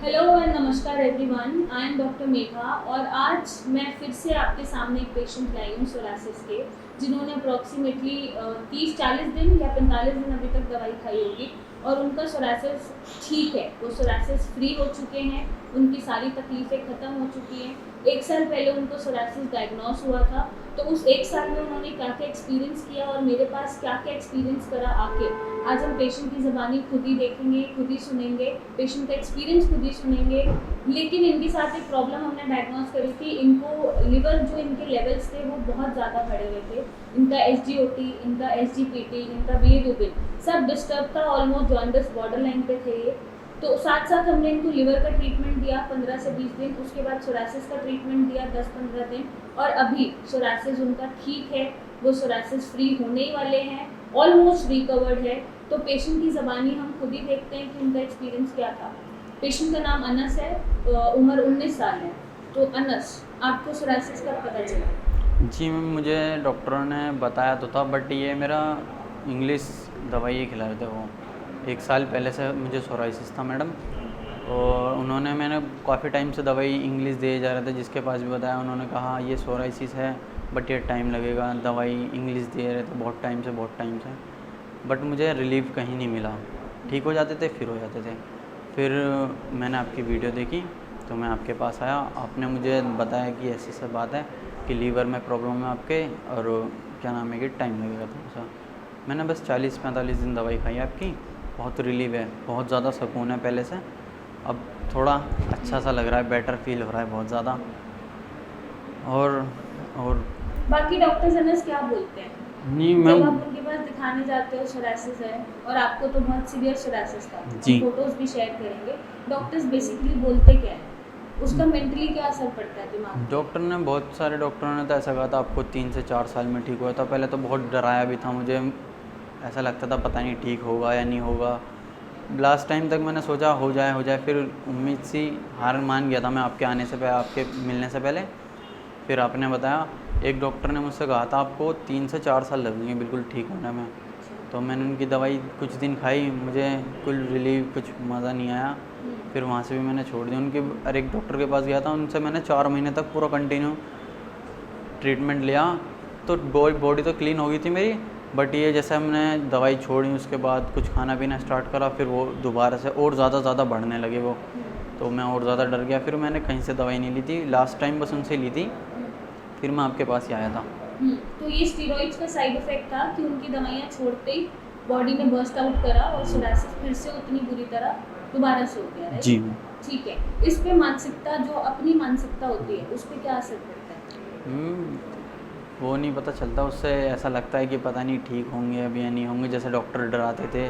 Hello and नमस्कार everyone, I am doctor Megha और आज मैं फिर से आपके सामने एक पेशेंट लाई हूँ सोरासिस के, जिन्होंने अप्रॉक्सीमेटली 30-40 दिन या 45 दिन अभी तक दवाई खाई होगी और उनका सोरासिस ठीक है। वो सोरासिस फ्री हो चुके हैं, उनकी सारी तकलीफ़ें ख़त्म हो चुकी हैं। 1 साल पहले उनको सोरासिस डायग्नोस हुआ था, तो उस 1 साल में उन्होंने क्या क्या एक्सपीरियंस किया और मेरे पास क्या क्या एक्सपीरियंस करा आके आज हम पेशेंट की ज़बानी खुद ही देखेंगे, खुद ही सुनेंगे, पेशेंट का एक्सपीरियंस खुद ही सुनेंगे। लेकिन इनके साथ एक प्रॉब्लम हमने डायग्नोस करी थी, इनको लिवर जो इनके लेवल्स थे वो बहुत ज़्यादा बढ़े हुए थे। इनका SGOT, इनका SGPT, इनका बिलिरुबिन सब डिस्टर्ब था, ऑलमोस्ट जॉन्डिस बॉर्डर लाइन पे थे ये। तो साथ साथ हमने इनको लिवर का ट्रीटमेंट दिया 15 से 20 दिन, उसके बाद सोरासिस का ट्रीटमेंट दिया 10-15 दिन और अभी सोरासिस उनका ठीक है, वो सोरासिस फ्री होने ही वाले हैं, ऑलमोस्ट रिकवर्ड है। तो पेशेंट की ज़बानी हम खुद ही देखते हैं कि उनका एक्सपीरियंस क्या था। पेशेंट का नाम अनस है, उम्र 19 साल है। तो अनस, आपको सोरासिस कब पता चला? जी मैम, मुझे डॉक्टरों ने बताया तो था, बट ये मेरा इंग्लिश दवाई खिला रहे थे वो। 1 साल पहले से मुझे सोराइसिस था मैडम, और उन्होंने मैंने काफ़ी टाइम से दवाई इंग्लिश दिए जा रहे थे, जिसके पास भी बताया उन्होंने कहा ये सोराइसिस है बट ये टाइम लगेगा। दवाई इंग्लिश दे रहे थे बहुत टाइम से, बट मुझे रिलीफ कहीं नहीं मिला। ठीक हो जाते थे फिर हो जाते थे। फिर मैंने आपकी वीडियो देखी तो मैं आपके पास आया। आपने मुझे बताया कि ऐसी सब बात है कि लीवर में प्रॉब्लम है आपके, और क्या नाम है कि टाइम लगेगा थोड़ा सा। मैंने बस 40-45 दिन दवाई खाई आपकी, बहुत रिलीव है, बहुत ज़्यादा सुकून है पहले से। अब थोड़ा अच्छा सा लग रहा है, बेटर फील हो रहा है बहुत ज़्यादा। और बाकी डॉक्टर्स अनस क्या बोलते हैं नहीं जब मैम। आप उनके पास दिखाने जाते हो सोरासिस है और आपको तो बहुत सीवियर सोरासिस था, हम जी फोटोज भी शेयर करेंगे। डॉक्टर्स बेसिकली बोलते क्या है, उसका मेंटली क्या असर पड़ता है दिमाग पे? डॉक्टर ने, बहुत सारे डॉक्टरों ने तो ऐसा कहा था आपको 3 से 4 साल में ठीक हुआ था। पहले तो बहुत डराया भी था मुझे, ऐसा लगता था पता नहीं ठीक होगा या नहीं होगा। लास्ट टाइम तक मैंने सोचा हो जाए, फिर उम्मीद सी हार मान गया था मैं आपके आने से पहले, आपके मिलने से पहले। फिर आपने बताया, एक डॉक्टर ने मुझसे कहा था आपको 3 से 4 साल लगेंगे बिल्कुल ठीक होने में। तो मैंने उनकी दवाई कुछ दिन खाई, मुझे कुछ रिलीफ, कुछ मज़ा नहीं आया। फिर वहाँ से भी मैंने छोड़ दिया। उनके और एक डॉक्टर के पास गया था, उनसे मैंने 4 महीने तक पूरा कंटिन्यू ट्रीटमेंट लिया। तो बॉडी तो क्लीन हो गई थी मेरी, बट ये जैसे हमने दवाई छोड़ी उसके बाद कुछ खाना पीना स्टार्ट करा, फिर वो दोबारा से और ज़्यादा बढ़ने लगे वो। तो मैं और ज़्यादा डर गया, फिर मैंने कहीं से दवाई नहीं ली थी, लास्ट टाइम बस उनसे ली थी। फिर मैं आपके पास ही आया था। तो ये स्टीरॉइड्स का साइड इफेक्ट था कि उनकी दवाइयाँ छोड़ते ही बॉडी ने बर्स्ट आउट करा और सोरासिस फिर से उतनी बुरी तरह दोबारा से हो गया, जी। राइट? ठीक है। इस पे मानसिकता, जो अपनी मानसिकता होती है, उस पे क्या असर पड़ता है? वो नहीं पता चलता, उससे ऐसा लगता है कि पता नहीं ठीक होंगे अभी या नहीं होंगे। जैसे डॉक्टर डराते थे,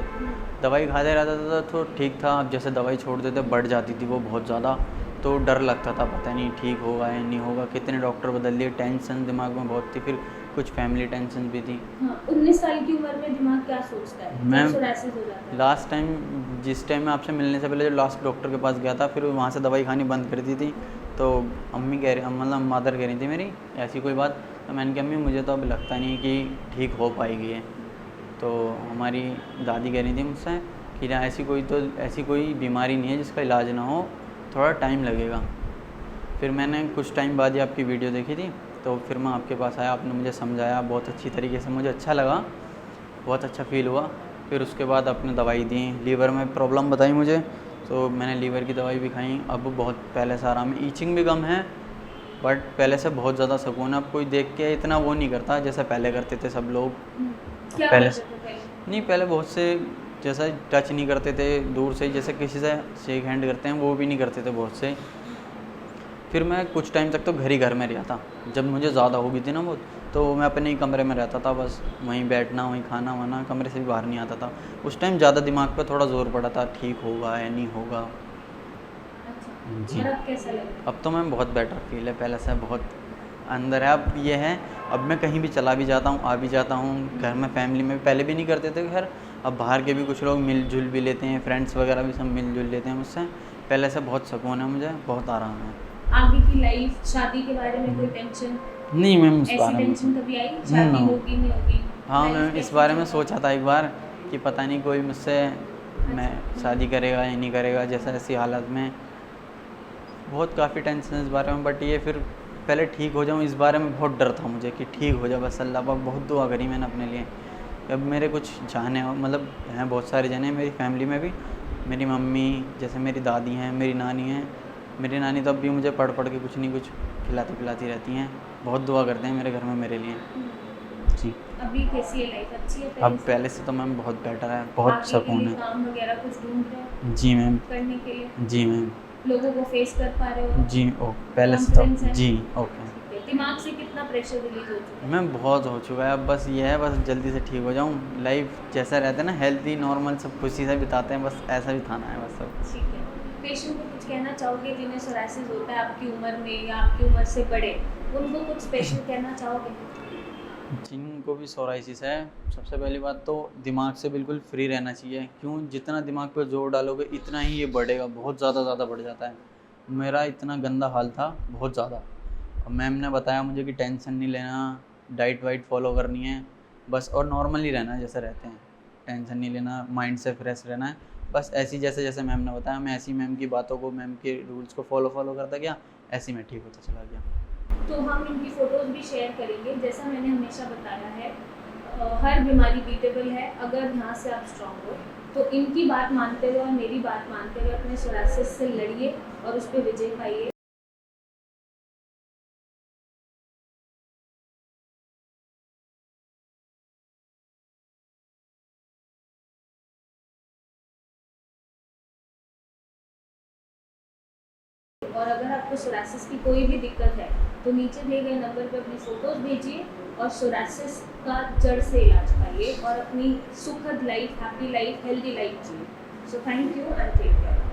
दवाई खाते रहता था तो ठीक था, अब जैसे दवाई छोड़ देते बढ़ जाती थी वो बहुत ज़्यादा, तो डर लगता था पता नहीं ठीक होगा या नहीं होगा। कितने डॉक्टर बदल दिए, टेंशन दिमाग में बहुत थी, फिर कुछ फैमिली टेंशन भी थी। हाँ, 19 साल की उम्र में दिमाग क्या सोचता है जब मैम, सोरासिस हो जाता है? लास्ट टाइम जिस टाइम मैं आपसे मिलने से पहले जो लास्ट डॉक्टर के पास गया था, फिर वहाँ से दवाई खानी बंद कर दी थी। तो अम्मी कह रही, मतलब मदर कह रही थी मेरी ऐसी कोई बात, तो मैंने कहा अम्मी मुझे तो अब लगता नहीं कि ठीक हो पाएगी ये। तो हमारी दादी कह रही थी मुझसे कि ना ऐसी कोई बीमारी नहीं है जिसका इलाज ना हो, थोड़ा टाइम लगेगा। फिर मैंने कुछ टाइम बाद ही आपकी वीडियो देखी थी, तो फिर मैं आपके पास आया, आपने मुझे समझाया बहुत अच्छी तरीके से, मुझे अच्छा लगा, बहुत अच्छा फ़ील हुआ। फिर उसके बाद आपने दवाई दी, लीवर में प्रॉब्लम बताई मुझे, तो मैंने लीवर की दवाई भी खाई। अब बहुत पहले से आराम है, ईचिंग भी कम है, बट पहले से बहुत ज़्यादा सुकून है। अब कोई देख के इतना वो नहीं करता जैसे पहले करते थे सब लोग। क्या पहले करते थे पहले? नहीं, पहले बहुत से जैसा टच नहीं करते थे, दूर से जैसे किसी से शेक हैंड करते हैं वो भी नहीं करते थे बहुत से। फिर मैं कुछ टाइम तक तो घर में रहा था, जब मुझे ज़्यादा हो गई थी ना वो, तो मैं अपने ही कमरे में रहता था, बस वहीं बैठना, वहीं खाना वाना, कमरे से भी बाहर नहीं आता था। उस टाइम ज़्यादा दिमाग पे थोड़ा ज़ोर पड़ा था, ठीक होगा या नहीं होगा। अच्छा, जी। और अब कैसा लग रहा है? अब तो मैम बहुत बेटर फील है, पहले से बहुत अंदर है। अब ये है, अब मैं कहीं भी चला भी जाता हूँ, आ भी जाता हूँ, घर में फैमिली में पहले भी नहीं करते थे खैर, अब बाहर के भी कुछ लोग मिलजुल भी लेते हैं, फ्रेंड्स वगैरह भी सब मिलजुल लेते हैं मुझसे। पहले से बहुत सुकून है मुझे, बहुत आराम है। आगे की लाइफ, शादी के बारे में कोई टेंशन? नहीं मैम, इस ऐसी बारे में टेंशन कभी आई, शादी नो। होगी नहीं होगी? हाँ लाइफ मैम, इस कैसी बारे में चल रही सोचा था एक बार कि पता नहीं कोई मुझसे मैं है? शादी करेगा या नहीं करेगा, जैसे ऐसी हालत में बहुत काफ़ी टेंशन है इस बारे में, बट ये फिर पहले ठीक हो जाऊँ इस बारे में बहुत डर था मुझे कि ठीक हो जाए बस। अल्लाह पाक बहुत दुआ करी मैंने अपने लिए। अब मेरे कुछ जाने मतलब हैं बहुत सारे जने मेरी फैमिली में भी, मेरी मम्मी जैसे मेरी दादी हैं, मेरी नानी हैं। मेरी नानी तो अब भी मुझे पढ़ पढ़ के कुछ नहीं कुछ खिलाती पिलाती रहती हैं, बहुत दुआ करते हैं मेरे घर में मेरे लिए। जी। अभी कैसी है लाइफ, अच्छी है अब पहले से तो मैम बहुत बेटर है, बहुत आगे के सुकून लिए है। काम वगैरह कुछ ढूंढ रहे हो जी मैम। करने के लिए, जी मैम। लोगों को फेस कर पा रहे हो? जी ओ पहले से Confidence तो है? जी ओके। ठीक है। दिमाग से कितना प्रेशर रिलीज हो चुका है? मैम बहुत हो चुका है, अब बस ये है बस जल्दी से ठीक हो जाऊँ। लाइफ जैसा रहता है ना हेल्दी नॉर्मल सब खुशी से बिताते हैं, बस ऐसा बिताना है बस सब। ठीक है। पेशेंट को कुछ कहना चाहोगे जिन्हें सोरायसिस होता है आपकी उम्र में या आपकी उम्र से बड़े, उनको कुछ स्पेशल कहना चाहोगे? जिनको भी सोराइसिस है, सबसे पहली बात तो दिमाग से बिल्कुल फ्री रहना चाहिए। क्यों, जितना दिमाग पे जोर डालोगे इतना ही ये बढ़ेगा, बहुत ज़्यादा बढ़ जाता है। मेरा इतना गंदा हाल था, बहुत ज़्यादा। और मैम ने बताया मुझे कि टेंशन नहीं लेना, डाइट वाइट फॉलो करनी है बस, और नॉर्मल ही रहना है जैसे रहते हैं। टेंशन नहीं लेना, माइंड से फ्रेश रहना है बस। ऐसी जैसे जैसे मैम ने बताया, मैं ऐसी मैम की बातों को, मैम के रूल्स को फॉलो करता गया, ऐसे ही मैं ठीक होता चला गया। तो हम इनकी फ़ोटोज़ भी शेयर करेंगे। जैसा मैंने हमेशा बताया है, हर बीमारी बीटेबल है अगर यहाँ से आप स्ट्रॉन्ग हो। तो इनकी बात मानते हुए और मेरी बात मानते हुए अपने सोरायसिस से लड़िए और उस पर विजय पाइए। और अगर आपको सोरायसिस की कोई भी दिक्कत है तो नीचे दिए गए नंबर पर अपनी फ़ोटोज़ भेजिए और सोरायसिस का जड़ से इलाज पाइए और अपनी सुखद life, happy life, healthy life जिए। So thank you and take care.